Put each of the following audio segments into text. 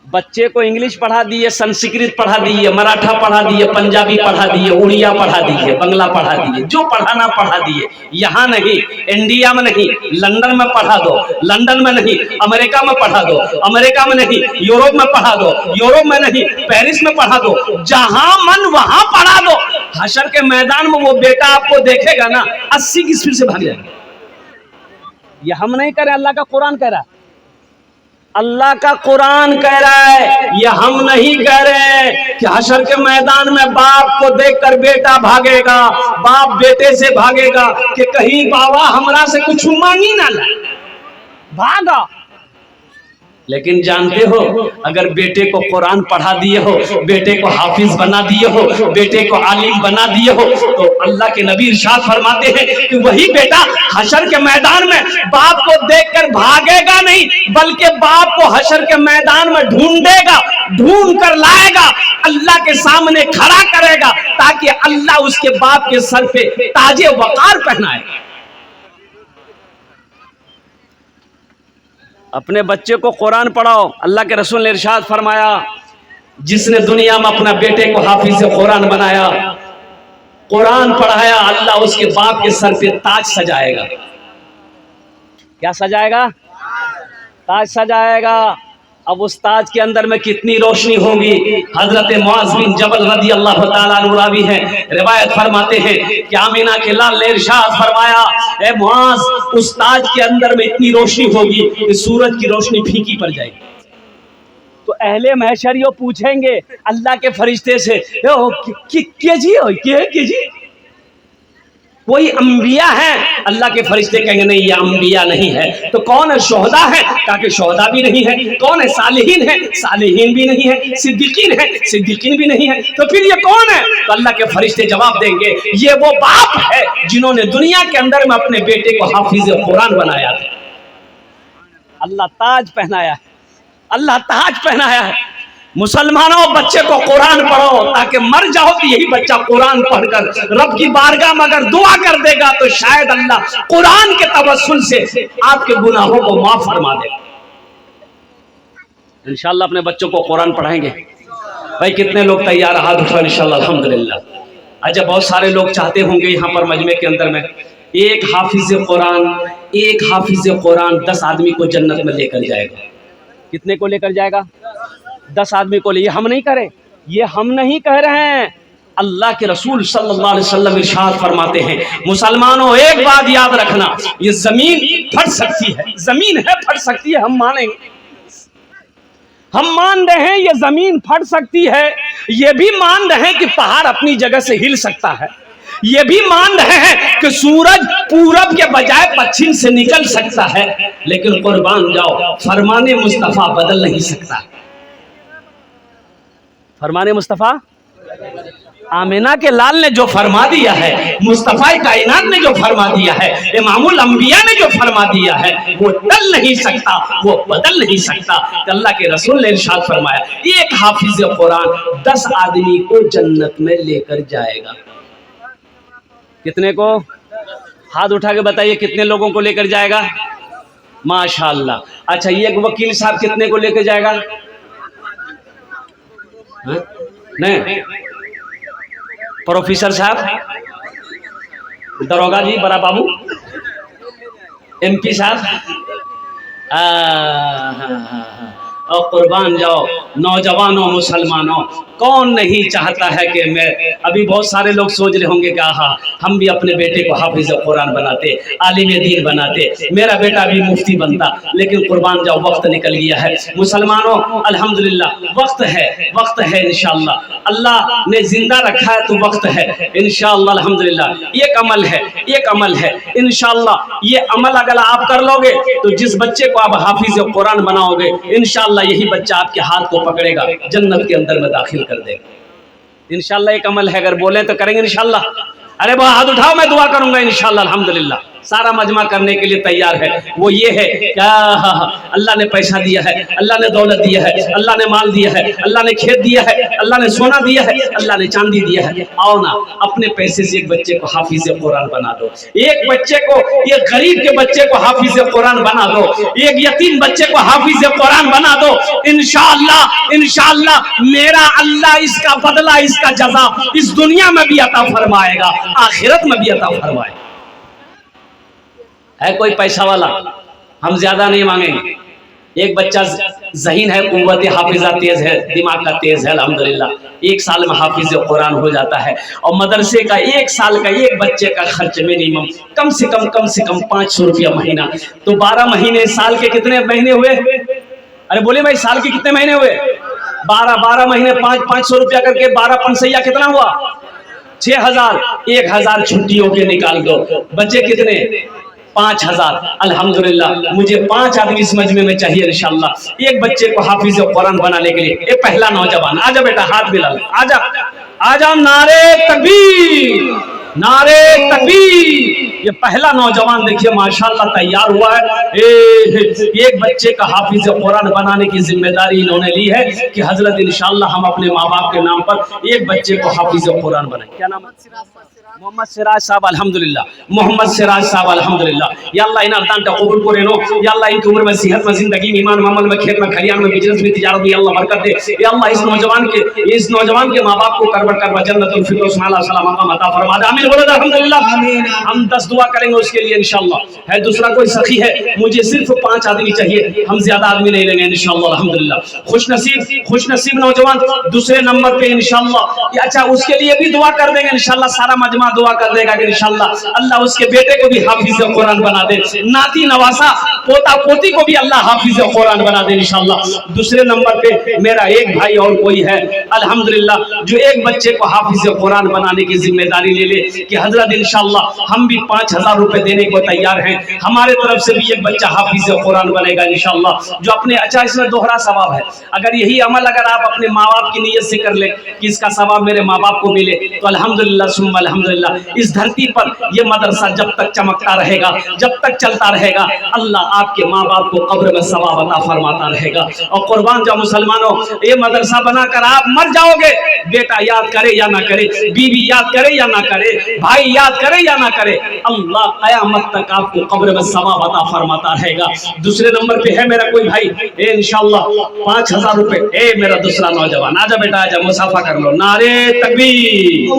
بچے کو انگلش پڑھا دیے، سنسکرت پڑھا دیے، مراٹھا پڑھا دیے، پنجابی پڑھا دیے، اڑیا پڑھا دیے، بنگلہ پڑھا دیے، جو پڑھانا پڑھا دیے. یہاں نہیں، انڈیا میں نہیں، لندن میں پڑھا دو، لندن میں نہیں، امریکہ میں پڑھا دو، امریکہ میں نہیں، یوروپ میں پڑھا دو، یوروپ میں نہیں، پیرس میں پڑھا دو، جہاں من وہاں پڑھا دو. حشر کے میدان میں وہ بیٹا آپ کو دیکھے گا نا 80 کی سپیڈ سے بھاگ جائے گا. یہ ہم نہیں کہہ رہے، اللہ کا قرآن کہہ رہا ہے. اللہ کا قرآن کہہ رہا ہے، یہ ہم نہیں کہہ رہے کہ حشر کے میدان میں باپ کو دیکھ کر بیٹا بھاگے گا، باپ بیٹے سے بھاگے گا کہ کہیں بابا ہمرا سے کچھ مانگی نہ لائے، بھاگا. لیکن جانتے ہو اگر بیٹے کو قرآن پڑھا دیے ہو، بیٹے کو حافظ بنا دیے ہو، بیٹے کو عالم بنا دیے ہو، تو اللہ کے نبی ارشاد فرماتے ہیں کہ وہی بیٹا حشر کے میدان میں باپ کو دیکھ کر بھاگے گا نہیں، بلکہ باپ کو حشر کے میدان میں ڈھونڈے گا، ڈھونڈ کر لائے گا، اللہ کے سامنے کھڑا کرے گا تاکہ اللہ اس کے باپ کے سر پہ تاج وقار پہنائے. اپنے بچے کو قرآن پڑھاؤ. اللہ کے رسول نے ارشاد فرمایا جس نے دنیا میں اپنا بیٹے کو حافظ قرآن بنایا، قرآن پڑھایا، اللہ اس کے باپ کے سر پہ تاج سجائے گا. کیا سجائے گا؟ تاج سجائے گا. اب اس تاج کے اندر میں کتنی روشنی ہوگی. حضرت معاذ بن جبل رضی اللہ تعالیٰ عنہ راوی ہیں، روایت فرماتے ہیں کہ آمینہ کے لال نے ارشاد فرمایا اے معاذ اس تاج کے اندر میں اتنی روشنی ہوگی کہ سورج کی روشنی پھیکی پڑ جائے گی. تو اہل محشر یہ پوچھیں گے اللہ کے فرشتے سے جی کوئی انبیاء ہیں؟ اللہ کے فرشتے کہیں گے نہیں یہ انبیاء نہیں ہے. تو کون ہے؟ شہداء ہیں؟ تاکہ شہداء بھی نہیں ہے. کون ہے؟ صالحین ہیں؟ صالحین بھی نہیں ہے. صدیقین ہیں؟ صدیقین بھی نہیں ہے. تو پھر یہ کون ہے؟ تو اللہ کے فرشتے جواب دیں گے یہ وہ باپ ہے جنہوں نے دنیا کے اندر میں اپنے بیٹے کو حافظ قرآن بنایا تھا. اللہ تاج پہنایا ہے، اللہ تاج پہنایا ہے. مسلمانوں بچے کو قرآن پڑھو تاکہ مر جاؤ تو یہی بچہ قرآن پڑھ کر رب کی بارگاہ میں اگر دعا کر دے گا تو شاید اللہ قرآن کے توسل سے آپ کے گناہوں کو معاف فرما دے گا. انشاءاللہ اپنے بچوں کو قرآن پڑھائیں گے. بھائی کتنے لوگ تیار؟ ہاتھ اٹھاؤ انشاءاللہ. الحمدللہ. اچھا بہت سارے لوگ چاہتے ہوں گے یہاں پر مجمع کے اندر میں ایک حافظ قرآن 10 آدمی کو جنت میں لے کر جائے گا. کتنے کو لے کر جائے گا؟ 10 آدمی کو لے. یہ ہم نہیں کرے، یہ ہم نہیں کہہ رہے ہیں، اللہ کے رسول صلی اللہ علیہ وسلم ارشاد فرماتے ہیں. مسلمانوں ایک بات یاد رکھنا، یہ زمین پھٹ سکتی ہے، زمین ہے پھٹ سکتی ہے، ہم مانیں گے، ہم مان رہے ہیں یہ زمین پھٹ سکتی ہے. یہ بھی مان رہے ہیں کہ پہاڑ اپنی جگہ سے ہل سکتا ہے. یہ بھی مان رہے ہیں کہ سورج پورب کے بجائے پچھم سے نکل سکتا ہے. لیکن قربان جاؤ فرمان مصطفیٰ بدل نہیں سکتا. فرمان مصطفیٰ آمینہ کے لال نے جو فرما دیا ہے، مصطفیٰ کائنات نے جو فرما دیا ہے، امام الانبیاء نے جو فرما دیا ہے، وہ ٹل نہیں سکتا، وہ بدل نہیں سکتا. اللہ کے رسول نے ارشاد فرمایا ایک حافظ قرآن 10 آدمی کو جنت میں لے کر جائے گا. کتنے کو؟ ہاتھ اٹھا کے بتائیے کتنے لوگوں کو لے کر جائے گا؟ ماشاءاللہ. اچھا یہ وکیل صاحب کتنے کو لے کے جائے گا؟ نہیں پروفیسر صاحب، دروگا جی، بڑا بابو، ایم پی صاحب، اور قربان جاؤ نوجوانوں مسلمانوں، کون نہیں چاہتا ہے کہ میں ابھی بہت سارے لوگ سوچ رہے ہوں گے کہ آہا ہم بھی اپنے بیٹے کو حافظ قرآن بناتے، عالم دین بناتے، میرا بیٹا بھی مفتی بنتا. لیکن قربان جاؤ وقت نکل گیا ہے. مسلمانوں الحمدللہ وقت ہے انشاءاللہ. اللہ نے زندہ رکھا ہے تو وقت ہے انشاءاللہ. الحمدللہ ایک عمل ہے انشاءاللہ. یہ عمل اگر آپ کر لو گے تو جس بچے کو آپ حافظ قرآن بناؤ گے انشاءاللہ یہی بچہ آپ کے ہاتھ کو پکڑے گا، جنت کے اندر میں داخل کر دے گا انشاءاللہ. ایک عمل ہے، اگر بولیں تو کریں گے انشاءاللہ. ارے وہ ہاتھ اٹھاؤ میں دعا کروں گا انشاءاللہ. الحمدللہ. सारा मजमा करने के लिए तैयार है। वो ये है क्या, अल्लाह ने पैसा दिया है, अल्लाह ने दौलत दिया है, अल्लाह ने माल दिया है, अल्लाह ने खेत दिया है, अल्लाह ने सोना दिया है, अल्लाह ने चांदी दिया है। आओ ना अपने पैसे से एक बच्चे को हाफिज कुरान बना दो, एक बच्चे को, ये गरीब के बच्चे को हाफिज कुरान बना दो, एक यतीम बच्चे को हाफिज कुरान बना दो। इंशाअल्लाह इंशाअल्लाह मेरा अल्लाह इसका बदला, इसका जज़ा इस दुनिया में भी अता फरमाएगा, आखिरत में भी अता फरमाएगा। है कोई पैसा वाला, हम ज्यादा नहीं मांगेंगे। एक बच्चा ज़हीन है, कुव्वत हाफिजा तेज है, दिमाग का तेज है, अल्हम्दुलिल्लाह 1 साल में हाफिज कुरान हो जाता है। और मदरसे का 1 साल का एक बच्चे का खर्च मिनिमम कम से कम 500 रुपया महीना, तो 12 महीने, साल के कितने महीने हुए? अरे बोले भाई साल के कितने महीने हुए? 12 महीने 500 रुपया करके 12 पंसैया कितना हुआ? 6000। 1000 छुट्टियों के निकाल दो, बच्चे कितने? 5000। अल्हम्दुलिल्लाह मुझे 5 आदमी इस मजमे में चाहिए इंशाअल्लाह, एक बच्चे को हाफिज कुरान बनाने के लिए। ये पहला नौजवान, आजा बेटा, हाथ मिला ले, आजा आजा, नारे तकबीर, नारे तकबीर। ये पहला नौजवान देखिए माशाअल्लाह तैयार हुआ है। एक बच्चे का हाफिज कुरान बनाने की जिम्मेदारी इन्होंने ली है कि हजरत इंशाअल्लाह हम अपने माँ बाप के नाम पर एक बच्चे को हाफिज कुरान बनाएं। क्या नाम है? मोहम्मद सिराज साहब, अल्हम्दुलिल्लाह, मोहम्मद सिराज साहब, अल्हम्दुलिल्लाह। या अल्लाह इन अर्दान का कबूल करे नो, या अल्लाह इनकी उम्र में, सेहत में, जिंदगी में, ईमान में, अमल में, खेत में, खलियान में, बिजनेस में, तिजारत में अल्लाह बरकत दे। या अल्लाह इस नौजवान के माँ बाप को करबा जन्नतुल फिरदौस में अल्लाह मकाम अता फरमा दे। आमीन बोलो अल्हम्दुलिल्लाह। आमीन। हम 10 दुआ करेंगे उसके लिए इंशाअल्लाह। है दूसरा कोई सखी है? मुझे सिर्फ 5 आदमी चाहिए, हम ज्यादा आदमी नहीं लेंगे इंशाअल्लाह अल्हम्दुलिल्लाह। खुश नसीब नौजवान दूसरे नंबर पे इंशाअल्लाह। अच्छा उसके लिए भी दुआ कर देंगे इंशाअल्लाह, सारा मजमा दुआ कर देगा कि इंशाअल्लाह अल्लाह उसके बेटे को भी हाफिज कुरान बना दे, नाती नवासा पोता पोती को भी अल्लाह हाफिज कुरान बना दे इंशाअल्लाह। दूसरे नंबर पे मेरा एक भाई और कोई है अल्हम्दुलिल्लाह जो एक बच्चे को हाफिज कुरान बनाने की जिम्मेदारी ले ले कि हजरत इंशाअल्लाह हम भी 5000 रुपए देने को तैयार हैं, हमारे तरफ से भी एक बच्चा हाफिज कुरान बनेगा इंशाअल्लाह। जो अपने, अच्छा इसमें दोहरा सवाब है, अगर यही अमल अगर आप अपने माँ बाप की नीयत से कर ले कि इसका सवाब मेरे माँ बाप को मिले तो अल्हम्दुलिल्लाह सुम्मा अल्हम्दुलिल्लाह इस धरती पर ये मदरसा जब तक चमकता रहेगा, जब तक चलता रहेगा, अल्लाह आपके माँ बाप को कब्र में सवाब अता फरमाता रहेगा। और कुर्बान जाओ मुसलमानों, ये मदरसा बनाकर आप मर जाओगे, बेटा याद करे या ना करे, बीवी याद करे या ना करे, भाई याद करे या ना करे, अल्लाह कयामत तक आपको कब्र में सवाब अता फरमाता रहेगा। दूसरे नंबर पे है मेरा कोई भाई, इंशाअल्लाह 5000 रुपए। ए मेरा दूसरा नौजवान, आजा बेटा आजा, मुसाफा कर लो। नारे तकबीर,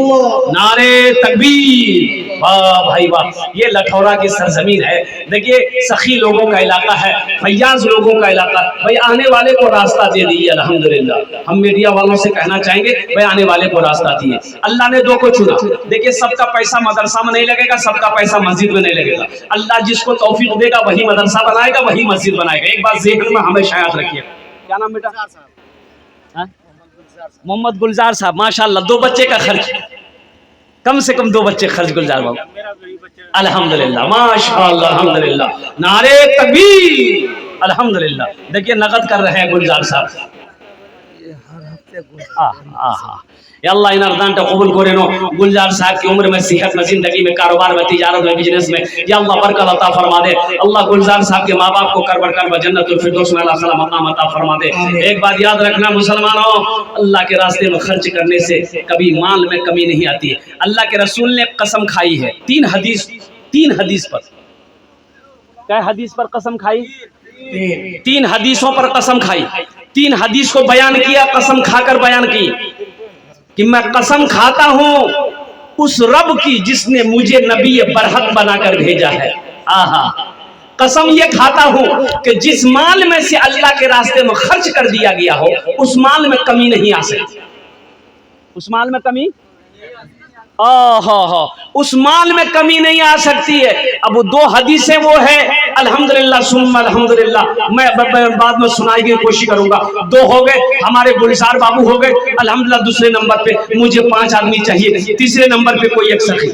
नारे तकबीर। वाह भाई वाह, ये लठौरा की सरजमीन है। देखिए सखी लोगों का इलाका है, फैयाज लोगों का इलाका। भाई आने वाले को रास्ता दे दिए अल्हम्दुलिल्लाह। हम मीडिया वालों से कहना चाहेंगे भाई आने वाले को रास्ता दिए। अल्लाह ने 2 को चुना। देखिए सबका पैसा मदरसा में नहीं लगेगा, सबका पैसा मस्जिद में नहीं लगेगा। अल्लाह जिसको तौफीक देगा वही मदरसा बनाएगा, वही मस्जिद बनाएगा। एक बात ज़हन में हमेशा याद रखिए। क्या नाम बेटा? मोहम्मद गुलजार साहब, माशाअल्लाह 2 बच्चे का खर्च, कम से कम 2 बच्चे खर्च गुलजार बाबू, अल्हम्दुलिल्लाह माशाअल्लाह अल्हम्दुलिल्लाह। नारे तकबीर, अल्हम्दुलिल्लाह। देखिए नकद कर रहे हैं गुलजार साहब। अल्लाह इन अर्दान का कबूल करे नो। गुलजार साहब की उम्र में, सेहत में, जिंदगी में, कारोबार में, तिजारत में, बिजनेस में या अल्लाह बरकत अता फरमा दे। अल्लाह गुलजार साहब के माँ बाप को करब जन्नतुल फिरदौस में अल्लाह मकाम अता फरमा दे। एक बात याद रखना मुसलमानों, अल्लाह के रास्ते में खर्च करने से कभी माल में कमी नहीं आती है। अल्लाह के रसूल ने कसम खाई है 3 हदीस पर। क्या हदीस पर कसम खाई? 3 हदीसों पर कसम खाई। 3 हदीस को बयान किया, कसम खाकर बयान की कि मैं कसम खाता हूं उस रब की जिसने मुझे नबी बरहक बनाकर भेजा है। आहा, कसम ये खाता हूं कि जिस माल में से अल्लाह के रास्ते में खर्च कर दिया गया हो उस माल में कमी नहीं आ सकती। उस माल में कमी, उस माल में कमी नहीं आ सकती है। अब 2 हदीसें वो है अल्हम्दुलिल्लाह सुम्मा अल्हम्दुलिल्लाह, मैं बाद में सुनाई की कोशिश करूंगा। 2 हो गए, हमारे गुलजार बाबू हो गए अल्हम्दुलिल्लाह। दूसरे नंबर पे मुझे 5 आदमी चाहिए, तीसरे नंबर पे कोई एक सखी।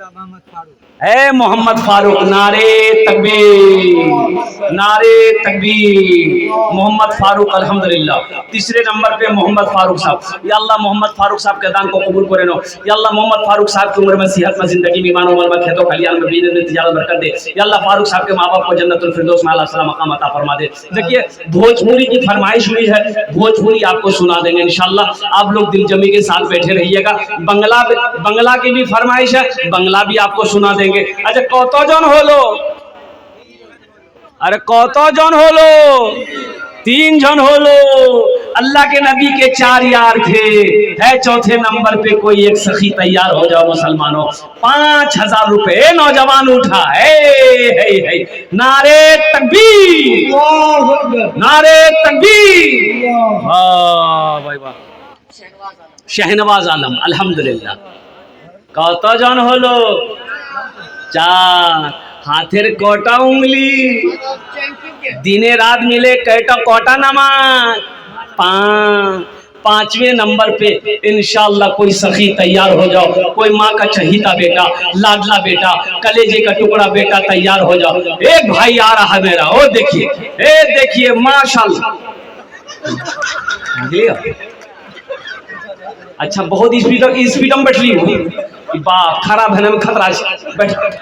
اے محمد فاروق، نعرے تکبیر، نعرے تکبیر، محمد فاروق الحمدللہ۔ تیسرے نمبر پہ محمد فاروق صاحب، یا اللہ محمد فاروق صاحب کے دان کو قبول کرے نو، یا اللہ محمد فاروق صاحب کی عمر میں صحت میں زندگی میں ایمان و عمل میں کھیتوں کھلیان میں بین میں تجارت برکت دے، یا اللہ فاروق صاحب کے ماں باپ کو جنت الفردوس میں اعلیٰ مقام عطا فرما دے۔ دیکھیے بھوجپوری کی فرمائش ہوئی ہے، بھوجپوری آپ کو سنا دیں گے انشاءاللہ، آپ لوگ دل جمی کے ساتھ بیٹھے رہیے گا۔ بنگلہ کی بھی فرمائش ہے، بنگلہ بھی آپ کو سنا دیں گے۔ اچھا کتو جن ہولو؟ ارے کتو جن ہولو؟ 3 جن ہولو۔ اللہ کے نبی کے 4 یار تھے، ہے چوتھے نمبر پہ کوئی ایک سخی تیار ہو جاؤ مسلمانوں، 5000 روپے نوجوان اٹھا ہے، نعرے تکبیر، نعرے تکبیر، واہ بھائی واہ، شہنواز عالم الحمدللہ۔ কত জন হলো? 4। হাতের কটা উংলি? দিনে রাত মিলে কটা নামাজ? 5। 5वें नंबर पे इंशाअल्लाह कोई सखी तैयार हो जाओ, कोई माँ का चहीता बेटा, लाडला बेटा, कलेजे का टुकड़ा बेटा तैयार हो जाओ। एक भाई आ रहा है मेरा, ओ देखिए, देखिए माशाअल्लाह। अच्छा बहुत स्पीड में बैठ ली, बाप खराब है ना, खतरा बैठ।